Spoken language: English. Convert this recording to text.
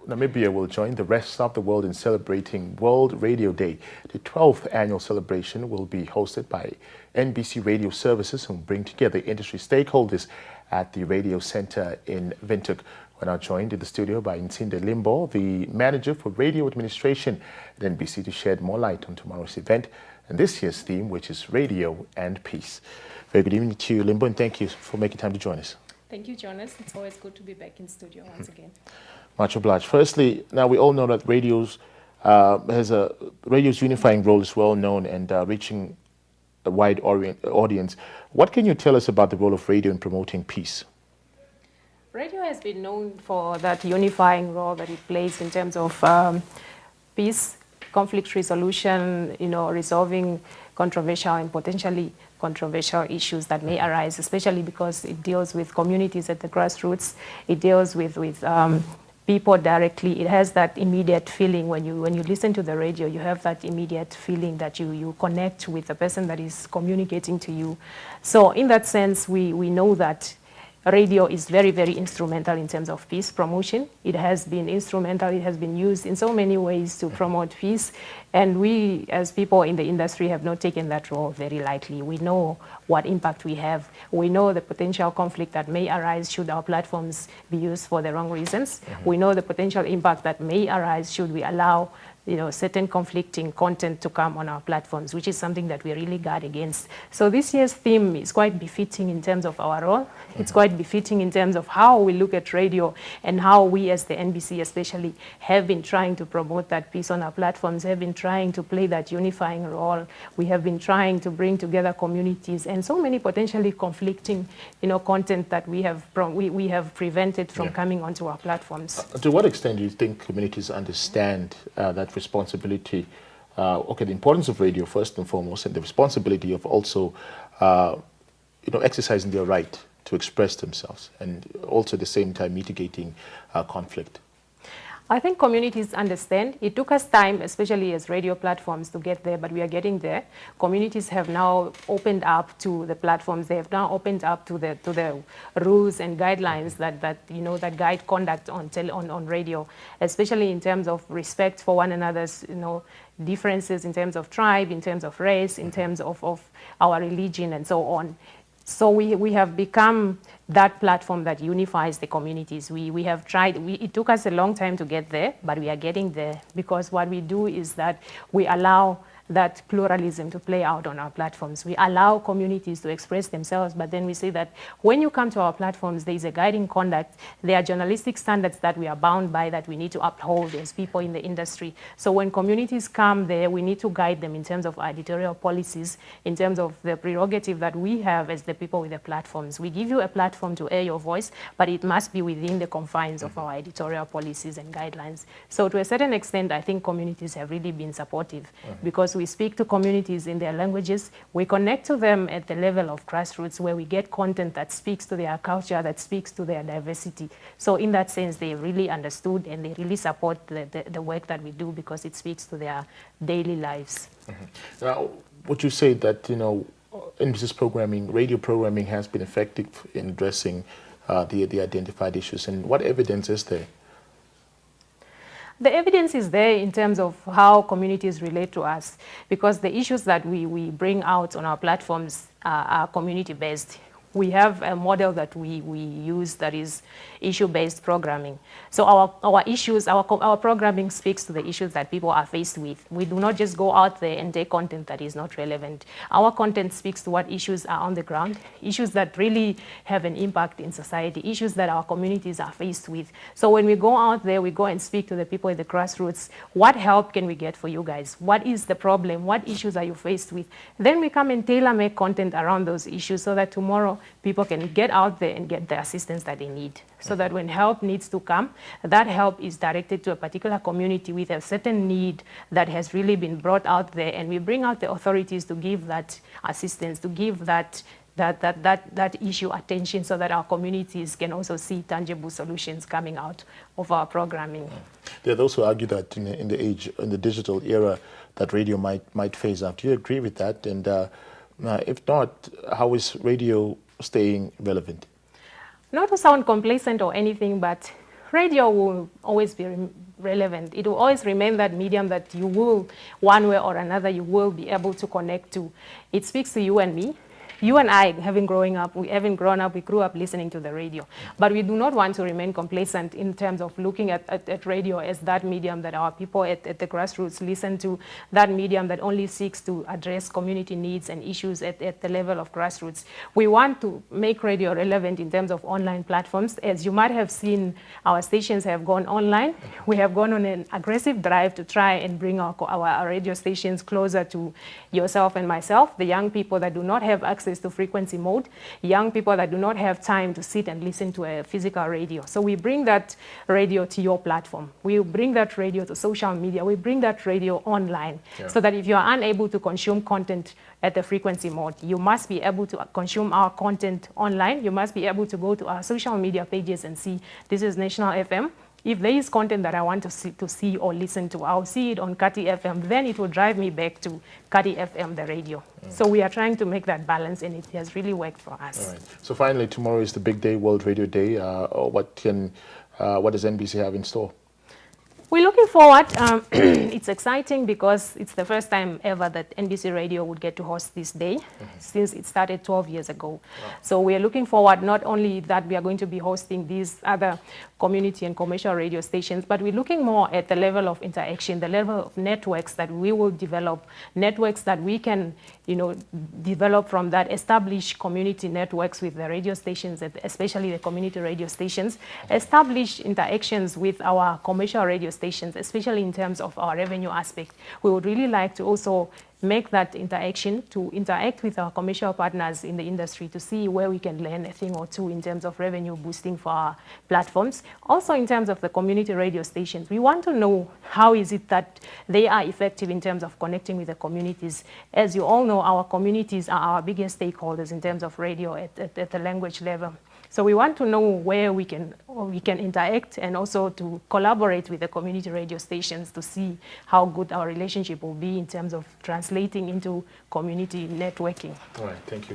Namibia will join the rest of the world in celebrating World Radio Day. The 12th annual celebration will be hosted by NBC Radio Services and will bring together industry stakeholders at the Radio Center in Windhoek. We're now joined in the studio by Nsinde Limbo, the manager for radio administration at NBC, to shed more light on tomorrow's event and this year's theme, which is Radio and Peace. Very good evening to you, Limbo, and thank you for making time to join us. Thank you, Jonas. It's always good to be back in studio once again. Much obliged. Firstly, now we all know that radio's unifying role is well known and reaching a wide audience. What can you tell us about the role of radio in promoting peace? Radio has been known for that unifying role that it plays in terms of peace, conflict resolution, resolving controversial and potentially controversial issues that may arise, especially because it deals with communities at the grassroots. It deals with people directly. It has that immediate feeling when you listen to the radio. You have that immediate feeling that you connect with the person that is communicating to you. So in that sense, we know that radio is very, very instrumental in terms of peace promotion. It has been instrumental. It has been used in so many ways to promote peace. And we, as people in the industry, have not taken that role very lightly. We know what impact we have. We know the potential conflict that may arise should our platforms be used for the wrong reasons. We know the potential impact that may arise should we allow certain conflicting content to come on our platforms, which is something that we really guard against. So this year's theme is quite befitting in terms of our role. It's quite befitting in terms of how we look at radio and how we as the NBC especially have been trying to promote that peace on our platforms, have been trying to play that unifying role. We have been trying to bring together communities and so many potentially conflicting content that we have prevented from coming onto our platforms. To what extent do you think communities understand that responsibility, the importance of radio first and foremost, and the responsibility of also, exercising their right to express themselves, and also at the same time mitigating conflict? I think communities understand. It took us time, especially as radio platforms, to get there, but we are getting there. Communities have now opened up to the platforms. They have now opened up to the rules and guidelines that guide conduct on radio, especially in terms of respect for one another's differences in terms of tribe, in terms of race, in terms of our religion, and so on. So we have become that platform that unifies the communities. We have tried, it took us a long time to get there, but we are getting there because what we do is that we allow that pluralism to play out on our platforms. We allow communities to express themselves, but then we say that when you come to our platforms, there is a guiding conduct. There are journalistic standards that we are bound by that we need to uphold as people in the industry. So when communities come there, we need to guide them in terms of our editorial policies, in terms of the prerogative that we have as the people with the platforms. We give you a platform to air your voice, but it must be within the confines of our editorial policies and guidelines. So to a certain extent, I think communities have really been supportive because we speak to communities in their languages. We connect to them at the level of grassroots where we get content that speaks to their culture, that speaks to their diversity. So in that sense, they really understood and they really support the work that we do because it speaks to their daily lives. Now, would you say that, NBC's programming, radio programming has been effective in addressing the identified issues, and what evidence is there? The evidence is there in terms of how communities relate to us because the issues that we bring out on our platforms are community-based. We have a model that we use that is issue-based programming. So our issues, our programming speaks to the issues that people are faced with. We do not just go out there and take content that is not relevant. Our content speaks to what issues are on the ground, issues that really have an impact in society, issues that our communities are faced with. So when we go out there, we go and speak to the people in the grassroots. What help can we get for you guys? What is the problem? What issues are you faced with? Then we come and tailor-make content around those issues so that tomorrow people can get out there and get the assistance that they need. So that when help needs to come, that help is directed to a particular community with a certain need that has really been brought out there. And we bring out the authorities to give that assistance, to give that issue attention so that our communities can also see tangible solutions coming out of our programming. There are those who argue that in the digital era, that radio might phase out. Do you agree with that? And if not, how is radio staying relevant? Not to sound complacent or anything, but radio will always be relevant. It will always remain that medium that you will, one way or another, you will be able to connect to. It speaks to you and me. You and I, having grown up, we grew up listening to the radio. But we do not want to remain complacent in terms of looking at radio as that medium that our people at the grassroots listen to, that medium that only seeks to address community needs and issues at the level of grassroots. We want to make radio relevant in terms of online platforms. As you might have seen, our stations have gone online. We have gone on an aggressive drive to try and bring our radio stations closer to yourself and myself, the young people that do not have access to frequency mode, young people that do not have time to sit and listen to a physical radio. So we bring that radio to your platform. We bring that radio to social media. We bring that radio online, so that if you are unable to consume content at the frequency mode, you must be able to consume our content online. You must be able to go to our social media pages and see, this is National FM. If there is content that I want to see or listen to, I'll see it on Kati FM. Then it will drive me back to Kati FM, the radio. So we are trying to make that balance, and it has really worked for us. All right. So finally, tomorrow is the big day, World Radio Day. What does NBC have in store? We're looking forward. It's exciting because it's the first time ever that NBC Radio would get to host this day since it started 12 years ago. Wow. So we are looking forward not only that we are going to be hosting these other community and commercial radio stations, but we're looking more at the level of interaction, the level of networks that we will develop, networks that we can, develop from that, establish community networks with the radio stations, especially the community radio stations, establish interactions with our commercial radio stations, especially in terms of our revenue aspect. We would really like to also make that interaction, to interact with our commercial partners in the industry to see where we can learn a thing or two in terms of revenue boosting for our platforms. Also in terms of the community radio stations, we want to know how is it that they are effective in terms of connecting with the communities. As you all know, our communities are our biggest stakeholders in terms of radio at the language level. So we want to know where we can interact, and also to collaborate with the community radio stations to see how good our relationship will be in terms of translating into community networking. All right, thank you.